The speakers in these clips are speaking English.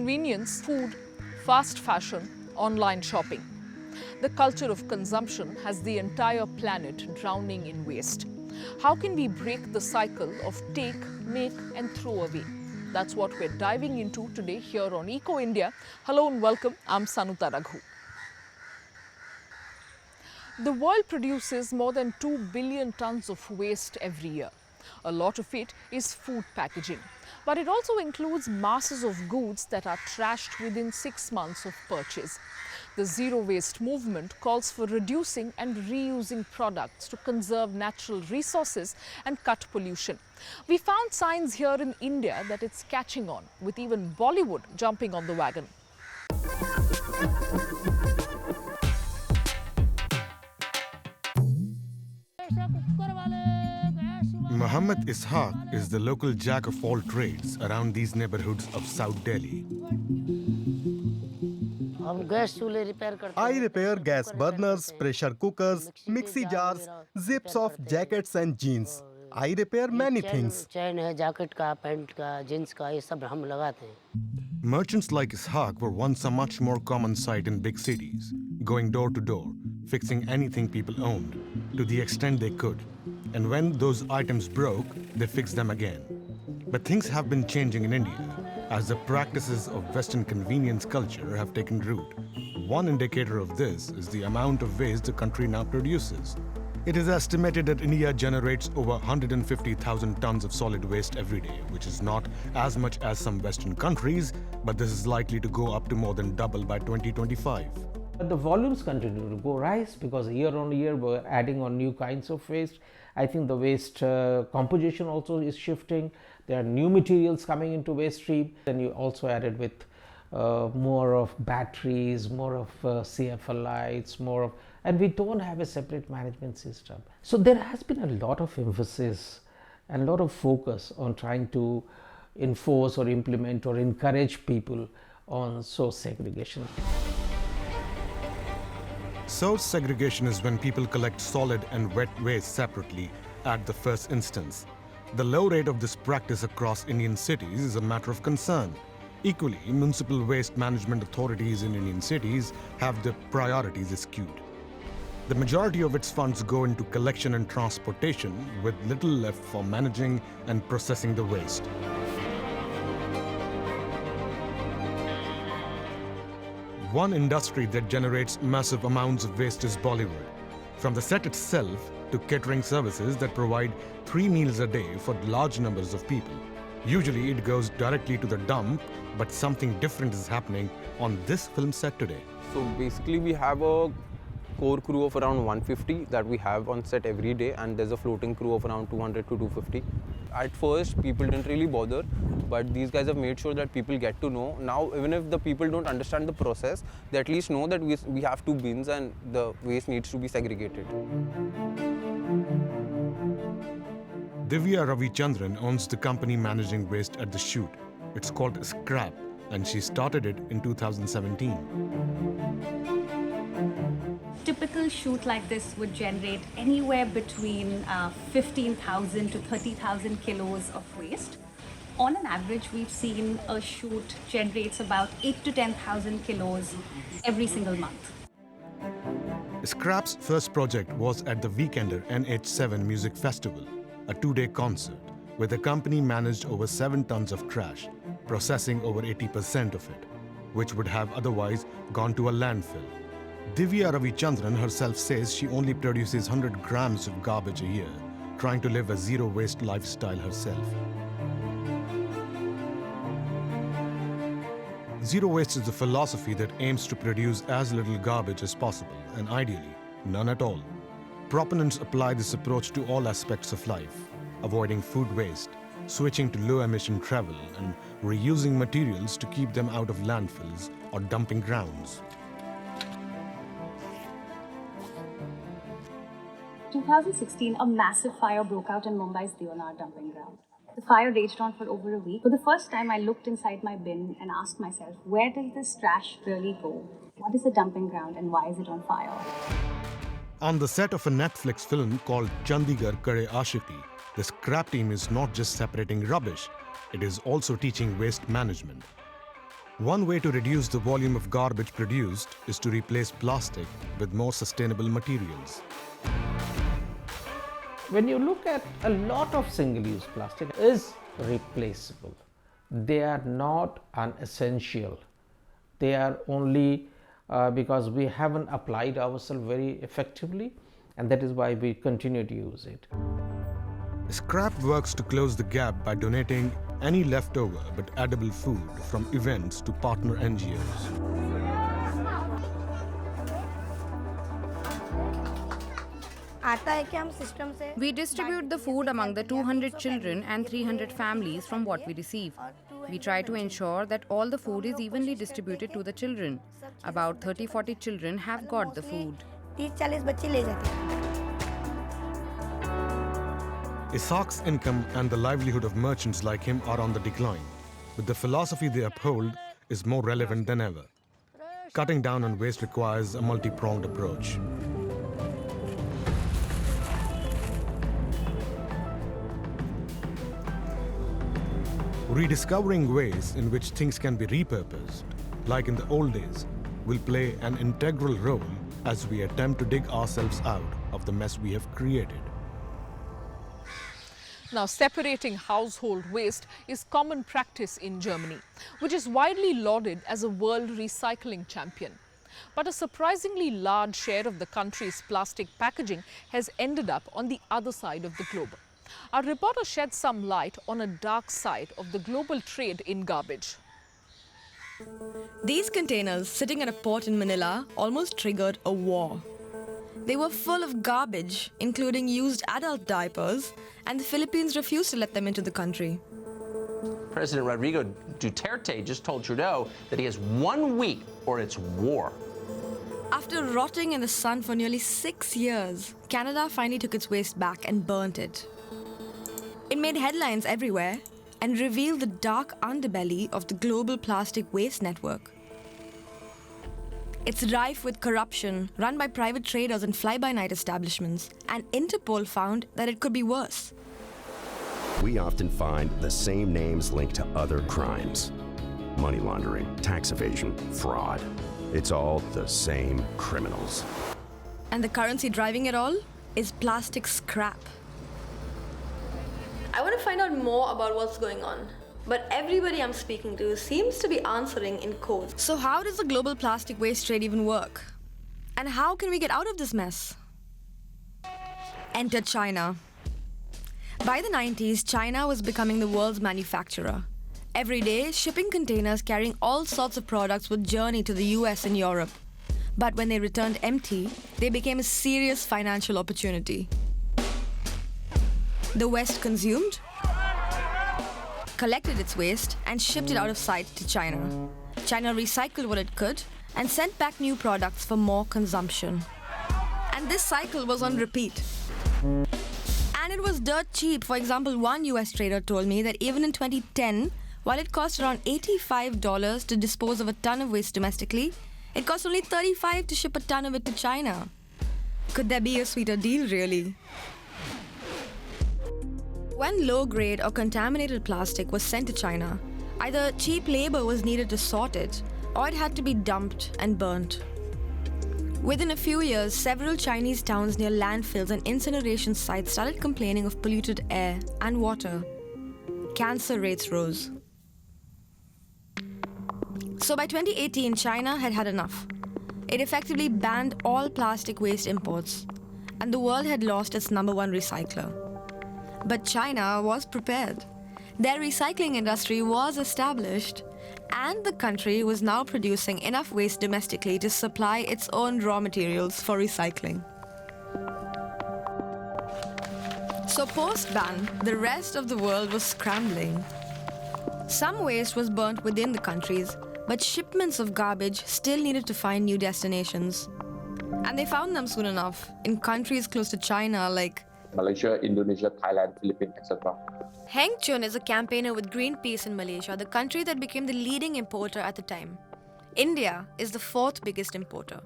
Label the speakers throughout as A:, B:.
A: Convenience, food, fast fashion, online shopping. The culture of consumption has the entire planet drowning in waste. How can we break the cycle of take, make and throw away? That's what we're diving into today here on Eco India. Hello and welcome. I'm Sanuta Raghu. The world produces more than 2 billion tons of waste every year. A lot of it is food packaging. But it also includes masses of goods that are trashed within 6 months of purchase. The zero waste movement calls for reducing and reusing products to conserve natural resources and cut pollution. We found signs here in India that it's catching on, with even Bollywood jumping on the wagon.
B: Muhammad Ishaq is the local jack of all trades around these neighborhoods of South Delhi.
C: I repair gas burners, pressure cookers, mixie jars, zips of jackets and jeans. I repair many things.
B: Merchants like Ishaq were once a much more common sight in big cities, going door to door, fixing anything people owned, to the extent they could. And when those items broke, they fixed them again. But things have been changing in India, as the practices of Western convenience culture have taken root. One indicator of this is the amount of waste the country now produces. It is estimated that India generates over 150,000 tons of solid waste every day, which is not as much as some Western countries, but this is likely to go up to more than double by 2025.
D: The volumes continue to go rise because year on year we're adding on new kinds of waste. I think the waste composition also is shifting. There are new materials coming into waste stream. Then you also added with more of batteries, more of CFL lights, and we don't have a separate management system. So there has been a lot of emphasis and a lot of focus on trying to enforce or implement or encourage people on source segregation.
B: Source segregation is when people collect solid and wet waste separately at the first instance. The low rate of this practice across Indian cities is a matter of concern. Equally, municipal waste management authorities in Indian cities have their priorities skewed. The majority of its funds go into collection and transportation, with little left for managing and processing the waste. One industry that generates massive amounts of waste is Bollywood. From the set itself to catering services that provide 3 meals a day for large numbers of people. Usually it goes directly to the dump, but something different is happening on this film set today.
E: So basically we have a core crew of around 150 that we have on set every day, and there's a floating crew of around 200 to 250. At first people didn't really bother, but these guys have made sure that people get to know. Now even if the people don't understand the process, they at least know that we have 2 bins and the waste needs to be segregated.
B: Divya Ravichandran owns the company managing waste at the shoot. It's called Scrap, and she started it in 2017.
F: Typical shoot like this would generate anywhere between 15,000 to 30,000 kilos of waste. On an average, we've seen a shoot generates about 8 to 10,000 kilos every single month.
B: Scrap's first project was at the Weekender NH7 Music Festival, a 2-day concert where the company managed over 7 tons of trash, processing over 80% of it, which would have otherwise gone to a landfill. Divya Ravichandran herself says she only produces 100 grams of garbage a year, trying to live a zero-waste lifestyle herself. Zero waste is a philosophy that aims to produce as little garbage as possible, and ideally, none at all. Proponents apply this approach to all aspects of life, avoiding food waste, switching to low-emission travel, and reusing materials to keep them out of landfills or dumping grounds.
F: 2016, a massive fire broke out in Mumbai's Deonar dumping ground. The fire raged on for over a week. For the first time, I looked inside my bin and asked myself, where does this trash really go? What is a dumping ground and why is it on fire?
B: On the set of a Netflix film called Chandigarh Kare Ashiki, the scrap team is not just separating rubbish, it is also teaching waste management. One way to reduce the volume of garbage produced is to replace plastic with more sustainable materials.
D: When you look at a lot of single-use plastic is replaceable. They are not unessential. They are only because we haven't applied ourselves very effectively, and that is why we continue to use it.
B: Scrap works to close the gap by donating any leftover but edible food from events to partner NGOs.
G: We distribute the food among the 200 children and 300 families from what we receive. We try to ensure that all the food is evenly distributed to the children. About 30-40 children have got the food.
B: Isaac's income and the livelihood of merchants like him are on the decline, but the philosophy they uphold is more relevant than ever. Cutting down on waste requires a multi-pronged approach. Rediscovering ways in which things can be repurposed, like in the old days, will play an integral role as we attempt to dig ourselves out of the mess we have created.
A: Now, separating household waste is common practice in Germany, which is widely lauded as a world recycling champion. But a surprisingly large share of the country's plastic packaging has ended up on the other side of the globe. Our reporter sheds some light on a dark side of the global trade in garbage.
H: These containers sitting at a port in Manila almost triggered a war. They were full of garbage, including used adult diapers, and the Philippines refused to let them into the country.
I: President Rodrigo Duterte just told Trudeau that he has 1 week or it's war.
H: After rotting in the sun for nearly 6 years, Canada finally took its waste back and burnt it. It made headlines everywhere and revealed the dark underbelly of the global plastic waste network. It's rife with corruption run by private traders and fly-by-night establishments, and Interpol found that it could be worse.
J: We often find the same names linked to other crimes. Money laundering, tax evasion, fraud. It's all the same criminals.
H: And the currency driving it all is plastic scrap. I want to find out more about what's going on. But everybody I'm speaking to seems to be answering in code. So how does the global plastic waste trade even work? And how can we get out of this mess? Enter China. By the 90s, China was becoming the world's manufacturer. Every day, shipping containers carrying all sorts of products would journey to the US and Europe. But when they returned empty, they became a serious financial opportunity. The West consumed, collected its waste, and shipped it out of sight to China. China recycled what it could and sent back new products for more consumption. And this cycle was on repeat. And it was dirt cheap. For example, one US trader told me that even in 2010, while it cost around $85 to dispose of a ton of waste domestically, it cost only $35 to ship a ton of it to China. Could there be a sweeter deal, really? When low-grade or contaminated plastic was sent to China, either cheap labor was needed to sort it, or it had to be dumped and burnt. Within a few years, several Chinese towns near landfills and incineration sites started complaining of polluted air and water. Cancer rates rose. So by 2018, China had had enough. It effectively banned all plastic waste imports, and the world had lost its #1 recycler. But China was prepared. Their recycling industry was established, and the country was now producing enough waste domestically to supply its own raw materials for recycling. So post-ban, the rest of the world was scrambling. Some waste was burnt within the countries, but shipments of garbage still needed to find new destinations. And they found them soon enough in countries close to China like
K: Malaysia, Indonesia, Thailand, Philippines, etc.
H: Heng Chun is a campaigner with Greenpeace in Malaysia, the country that became the leading importer at the time. India is the 4th biggest importer.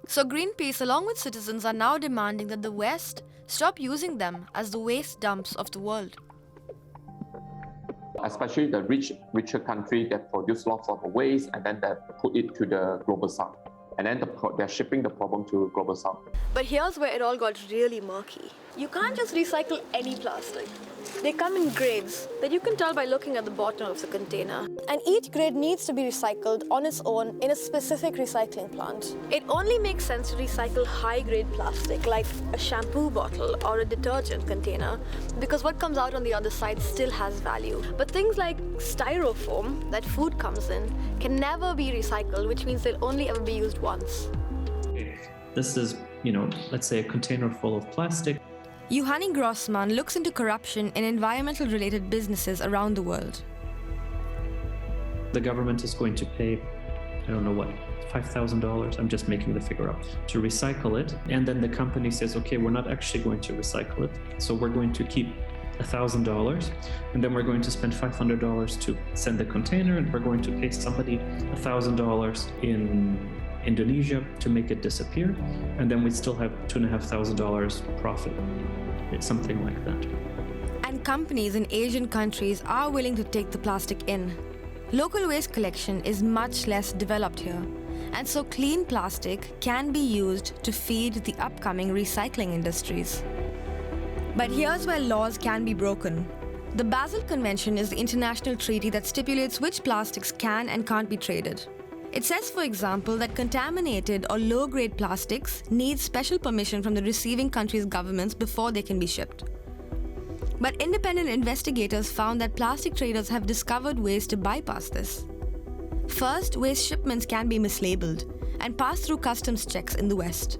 H: So Greenpeace, along with citizens, are now demanding that the West stop using them as the waste dumps of the world.
K: Especially the richer country that produce lots of waste and then they put it to the global south. And then they're shipping the problem to global south.
H: But here's where it all got really murky. You can't just recycle any plastic. They come in grades that you can tell by looking at the bottom of the container. And each grade needs to be recycled on its own in a specific recycling plant. It only makes sense to recycle high-grade plastic like a shampoo bottle or a detergent container because what comes out on the other side still has value. But things like styrofoam that food comes in can never be recycled, which means they'll only ever be used once.
L: This is, let's say a container full of plastic.
H: Johanni Grossman looks into corruption in environmental-related businesses around the world.
L: The government is going to pay, I don't know what, $5,000, I'm just making the figure up, to recycle it. And then the company says, okay, we're not actually going to recycle it. So we're going to keep $1,000, and then we're going to spend $500 to send the container, and we're going to pay somebody $1,000 in Indonesia to make it disappear, and then we still have $2,500 profit. It's something like that.
H: And companies in Asian countries are willing to take the plastic in. Local waste collection is much less developed here, and so clean plastic can be used to feed the upcoming recycling industries. But here's where laws can be broken. The Basel Convention is the international treaty that stipulates which plastics can and can't be traded. It says, for example, that contaminated or low-grade plastics need special permission from the receiving country's governments before they can be shipped. But independent investigators found that plastic traders have discovered ways to bypass this. First, waste shipments can be mislabeled and pass through customs checks in the West.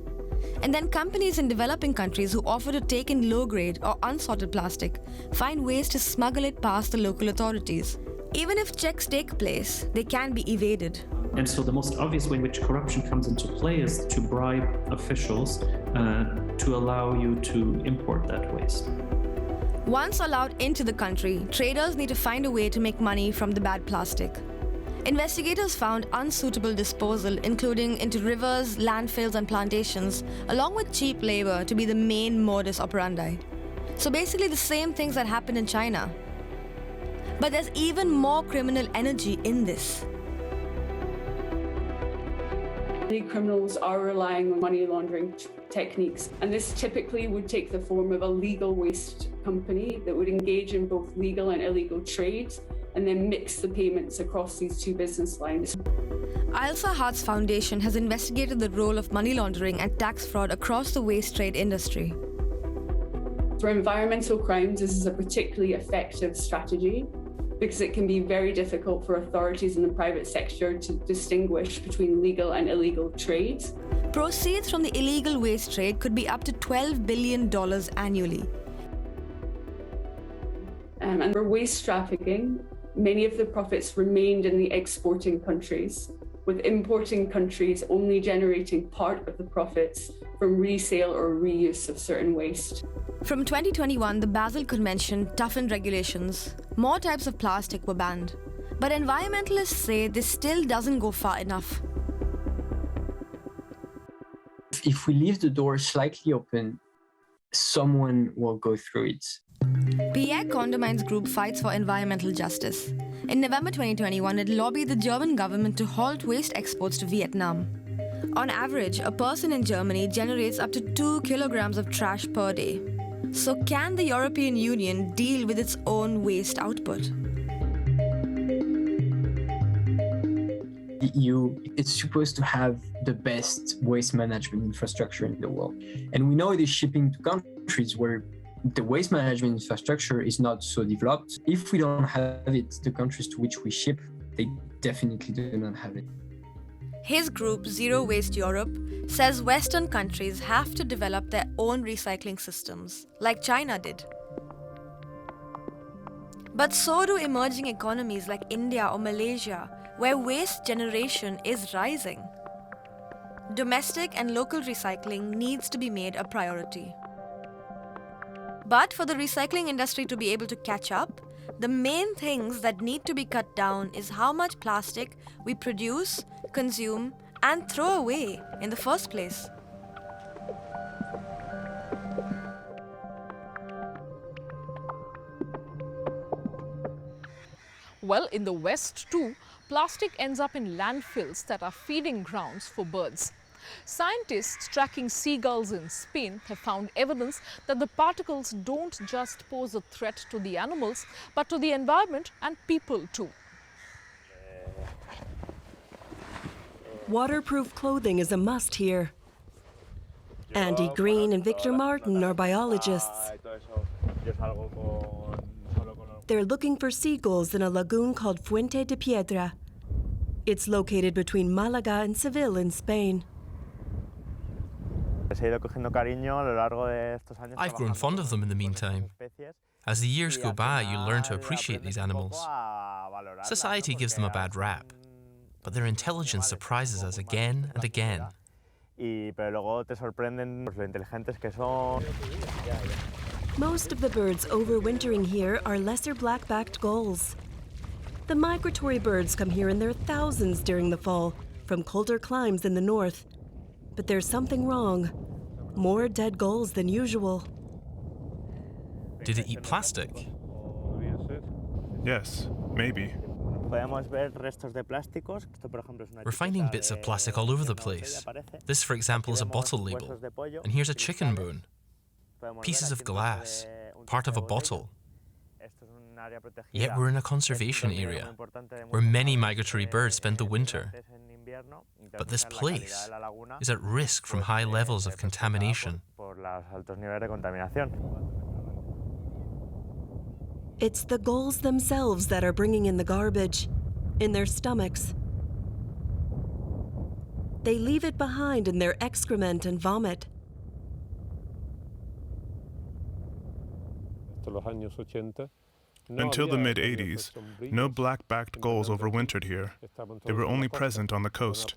H: And then companies in developing countries who offer to take in low-grade or unsorted plastic find ways to smuggle it past the local authorities. Even if checks take place, they can be evaded.
L: And so the most obvious way in which corruption comes into play is to bribe officials to allow you to import that waste.
H: Once allowed into the country, traders need to find a way to make money from the bad plastic. Investigators found unsuitable disposal, including into rivers, landfills, and plantations, along with cheap labor to be the main modus operandi. So basically the same things that happened in China. But there's even more criminal energy in this.
M: Many criminals are relying on money laundering techniques, and this typically would take the form of a legal waste company that would engage in both legal and illegal trades and then mix the payments across these two business lines.
H: Ailsa Hart's foundation has investigated the role of money laundering and tax fraud across the waste trade industry.
M: For environmental crimes, this is a particularly effective strategy because it can be very difficult for authorities in the private sector to distinguish between legal and illegal trades.
H: Proceeds from the illegal waste trade could be up to $12 billion annually.
M: And for waste trafficking, many of the profits remained in the exporting countries, with importing countries only generating part of the profits from resale or reuse of certain waste.
H: From 2021, the Basel Convention toughened regulations. More types of plastic were banned. But environmentalists say this still doesn't go far enough.
N: If we leave the door slightly open, someone will go through it.
H: Pierre Condamine's group fights for environmental justice. In November 2021, it lobbied the German government to halt waste exports to Vietnam. On average, a person in Germany generates up to 2 kilograms of trash per day. So can the European Union deal with its own waste output?
N: The EU, it's supposed to have the best waste management infrastructure in the world. And we know it is shipping to countries where the waste management infrastructure is not so developed. If we don't have it, the countries to which we ship, they definitely do not have it.
H: His group, Zero Waste Europe, says Western countries have to develop their own recycling systems, like China did. But so do emerging economies like India or Malaysia, where waste generation is rising. Domestic and local recycling needs to be made a priority. But for the recycling industry to be able to catch up, the main things that need to be cut down is how much plastic we produce, consume, and throw away in the first place.
A: Well, in the West too, plastic ends up in landfills that are feeding grounds for birds. Scientists tracking seagulls in Spain have found evidence that the particles don't just pose a threat to the animals, but to the environment and people too.
O: Waterproof clothing is a must here. Andy Green and Victor Martin are biologists. They're looking for seagulls in a lagoon called Fuente de Piedra. It's located between Malaga and Seville in Spain.
P: I've grown fond of them in the meantime. As the years go by, you learn to appreciate these animals. Society gives them a bad rap, but their intelligence surprises us again and again.
O: Most of the birds overwintering here are lesser black-backed gulls. The migratory birds come here in their thousands during the fall, from colder climes in the north. But there's something wrong. More dead gulls than usual.
P: Did it eat plastic?
Q: Yes, maybe.
P: We're finding bits of plastic all over the place. This, for example, is a bottle label. And here's a chicken bone. Pieces of glass, part of a bottle. Yet we're in a conservation area, where many migratory birds spend the winter. But this place is at risk from high levels of contamination.
O: It's the gulls themselves that are bringing in the garbage, in their stomachs. They leave it behind in their excrement and vomit.
Q: Until the mid-80s, no black-backed gulls overwintered here. They were only present on the coast.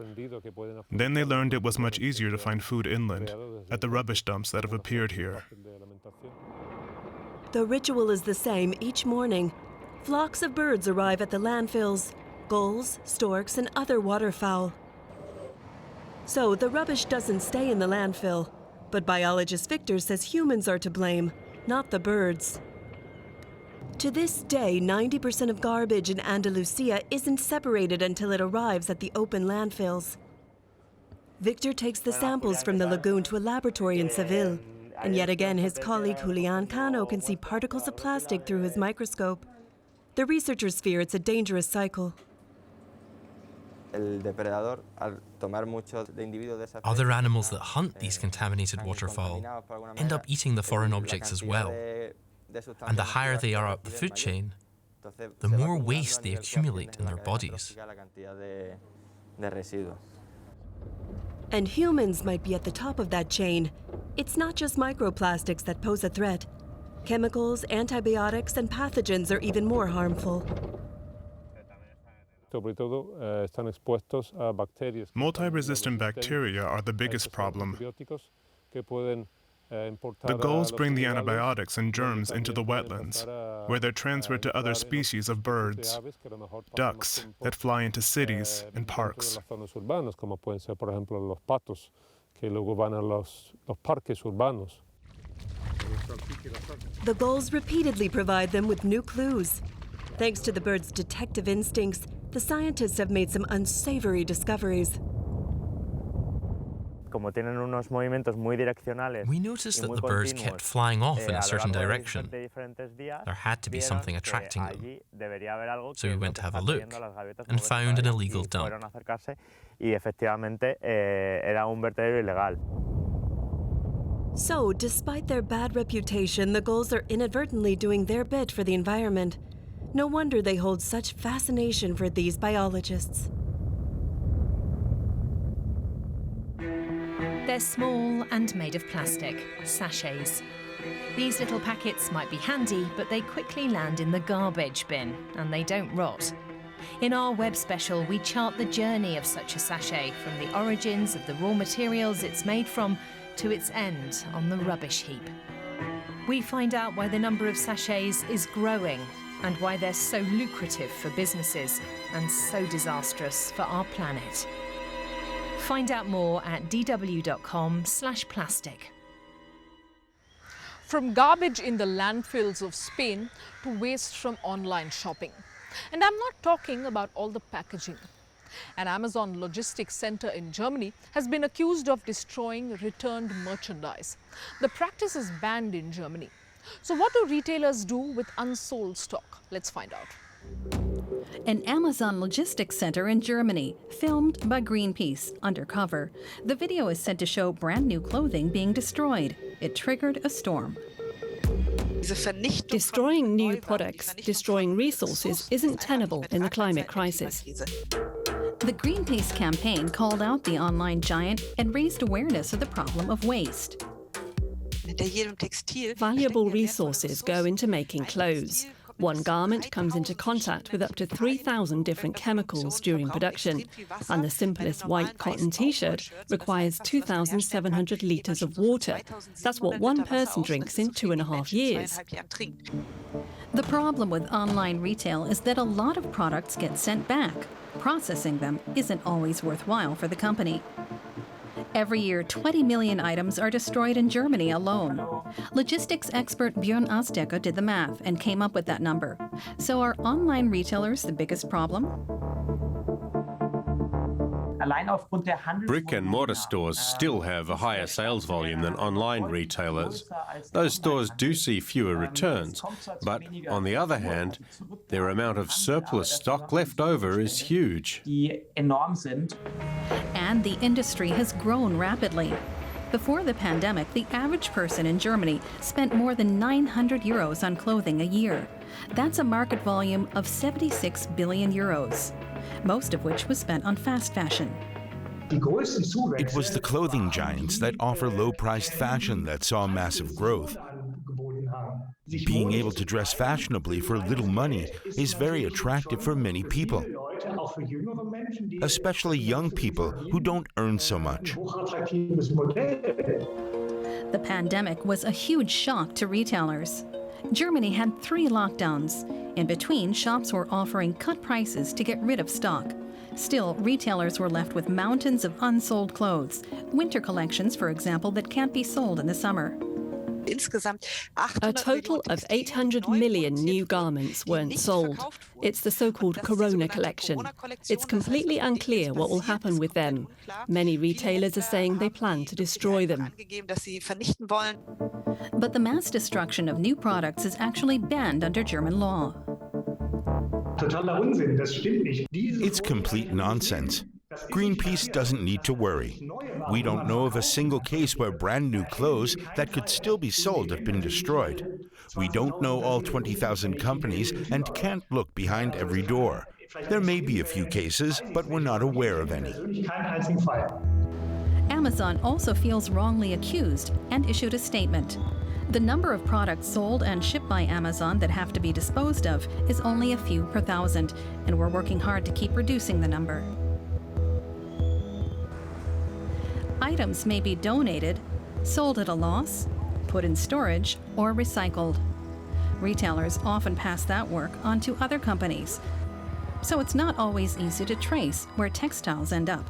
Q: Then they learned it was much easier to find food inland, at the rubbish dumps that have appeared here.
O: The ritual is the same each morning. Flocks of birds arrive at the landfills, gulls, storks, and other waterfowl. So the rubbish doesn't stay in the landfill, but biologist Victor says humans are to blame, not the birds. To this day, 90% of garbage in Andalusia isn't separated until it arrives at the open landfills. Victor takes the samples from the lagoon to a laboratory in Seville, and yet again his colleague Julian Cano can see particles of plastic through his microscope. The researchers fear it's a dangerous cycle.
P: Other animals that hunt these contaminated waterfowl end up eating the foreign objects as well. And the higher they are up the food chain, the more waste they accumulate in their bodies.
O: And humans might be at the top of that chain. It's not just microplastics that pose a threat. Chemicals, antibiotics, and pathogens are even more harmful.
Q: Multi-resistant bacteria are the biggest problem. The gulls bring the antibiotics and germs into the wetlands, where they're transferred to other species of birds, ducks that fly into cities and parks.
O: The gulls repeatedly provide them with new clues. Thanks to the birds' detective instincts, the scientists have made some unsavory discoveries.
P: We noticed that the birds kept flying off in a certain direction. There had to be something attracting them. So we went to have a look and found an illegal dump.
O: So, despite their bad reputation, the gulls are inadvertently doing their bit for the environment. No wonder they hold such fascination for these biologists.
R: They're small and made of plastic, sachets. These little packets might be handy, but they quickly land in the garbage bin, and they don't rot. In our web special, we chart the journey of such a sachet, from the origins of the raw materials it's made from to its end on the rubbish heap. We find out why the number of sachets is growing and why they're so lucrative for businesses and so disastrous for our planet. Find out more at dw.com/plastic.
A: From garbage in the landfills of Spain to waste from online shopping. And I'm not talking about all the packaging. An Amazon logistics center in Germany has been accused of destroying returned merchandise. The practice is banned in Germany. So what do retailers do with unsold stock? Let's find out.
S: An Amazon logistics center in Germany, filmed by Greenpeace, undercover. The video is said to show brand new clothing being destroyed. It triggered a storm.
T: Destroying new products, destroying resources isn't tenable in the climate crisis.
S: The Greenpeace campaign called out the online giant and raised awareness of the problem of waste.
T: Valuable resources go into making clothes. One garment comes into contact with up to 3,000 different chemicals during production, and the simplest white cotton t-shirt requires 2,700 litres of water. That's what one person drinks in 2.5 years.
S: The problem with online retail is that a lot of products get sent back. Processing them isn't always worthwhile for the company. Every year, 20 million items are destroyed in Germany alone. Logistics expert Björn Asdecker did the math and came up with that number. So are online retailers the biggest problem?
U: Brick and mortar stores still have a higher sales volume than online retailers. Those stores do see fewer returns, but on the other hand, their amount of surplus stock left over is huge.
S: And the industry has grown rapidly. Before the pandemic, the average person in Germany spent more than 900 euros on clothing a year. That's a market volume of 76 billion euros, most of which was spent on fast fashion.
V: It was the clothing giants that offer low-priced fashion that saw massive growth. Being able to dress fashionably for little money is very attractive for many people, especially young people who don't earn so much.
S: The pandemic was a huge shock to retailers. Germany had 3 lockdowns. In between, shops were offering cut prices to get rid of stock. Still, retailers were left with mountains of unsold clothes, winter collections, for example, that can't be sold in the summer.
T: A total of 800 million new garments weren't sold. It's the so-called Corona collection. It's completely unclear what will happen with them. Many retailers are saying they plan to destroy them.
S: But the mass destruction of new products is actually banned under German law.
V: It's complete nonsense. Greenpeace doesn't need to worry. We don't know of a single case where brand new clothes that could still be sold have been destroyed. We don't know all 20,000 companies and can't look behind every door. There may be a few cases, but we're not aware of any.
S: Amazon also feels wrongly accused and issued a statement. The number of products sold and shipped by Amazon that have to be disposed of is only a few per thousand, and we're working hard to keep reducing the number. Items may be donated, sold at a loss, put in storage, or recycled. Retailers often pass that work on to other companies, so it's not always easy to trace where textiles end up.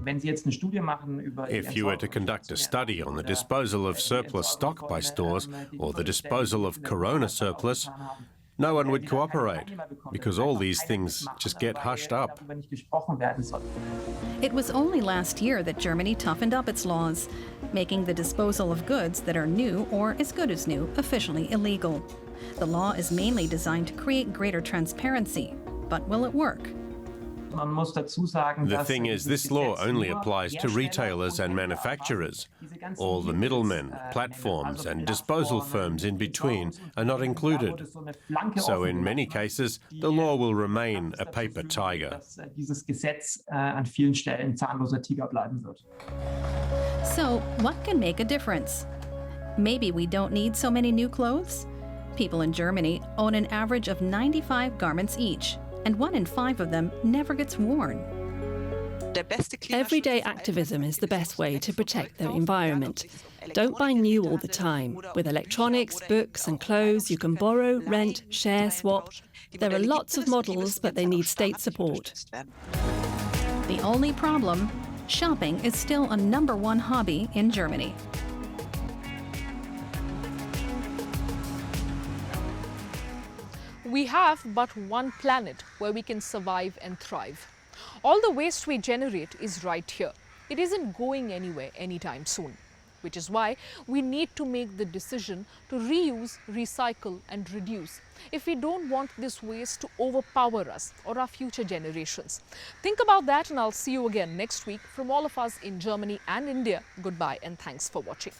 U: If you were to conduct a study on the disposal of surplus stock by stores or the disposal of Corona surplus, no one would cooperate because all these things just get hushed up.
S: It was only last year that Germany toughened up its laws, making the disposal of goods that are new or as good as new officially illegal. The law is mainly designed to create greater transparency, but will it work?
U: The thing is, this law only applies to retailers and manufacturers. All the middlemen, platforms and disposal firms in between are not included. So in many cases, the law will remain a paper tiger.
S: So, what can make a difference? Maybe we don't need so many new clothes? People in Germany own an average of 95 garments each, and 1 in 5 of them never gets worn.
T: Everyday activism is the best way to protect the environment. Don't buy new all the time. With electronics, books and clothes, you can borrow, rent, share, swap. There are lots of models, but they need state support.
S: The only problem, shopping is still a #1 hobby in Germany.
A: We have but one planet where we can survive and thrive. All the waste we generate is right here. It isn't going anywhere anytime soon, which is why we need to make the decision to reuse, recycle and reduce if we don't want this waste to overpower us or our future generations. Think about that, and I'll see you again next week. From all of us in Germany and India, goodbye and thanks for watching.